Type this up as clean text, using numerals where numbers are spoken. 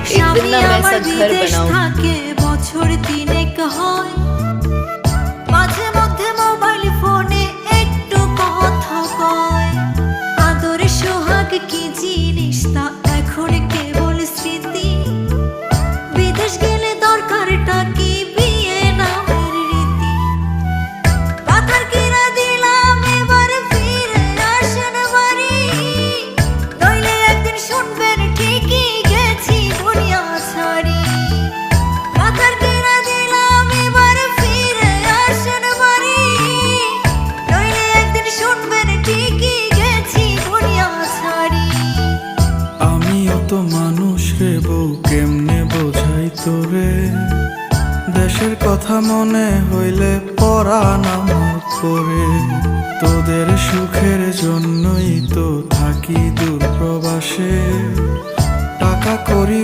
एक दिन ना मैं ऐसा घर बनाऊं। বছর তিনেক হয় মাঝে মধ্যে মোবাইল ফোনে একটু কথা কয় আদরে সোহাগ কি জিনিস তা এখন কেবল স্মৃতি বিদেশ গেলে দরকারটা কি বিয়ে নামের রীতি পাথর কিনা দিলাম এবার ফিরে আসেন বাড়ি নইলে একদিন শুনবেন ঠিকই গেছি দুনিয়া ছাড়ি পাথর কিনা দিলাম এবার ফিরে আসেন বাড়ি নইলে একদিন শুনবেন ঠিকই গেছি দুনিয়া ছাড়ি আমিও তো মানুষ রে বউ, কেমনে বোঝাই তোরে দেশের কথা মনে হইলে পরাণ আমার করে তোদের সুখের জন্যই তো থাকি দূর প্রবাসে টাকা করি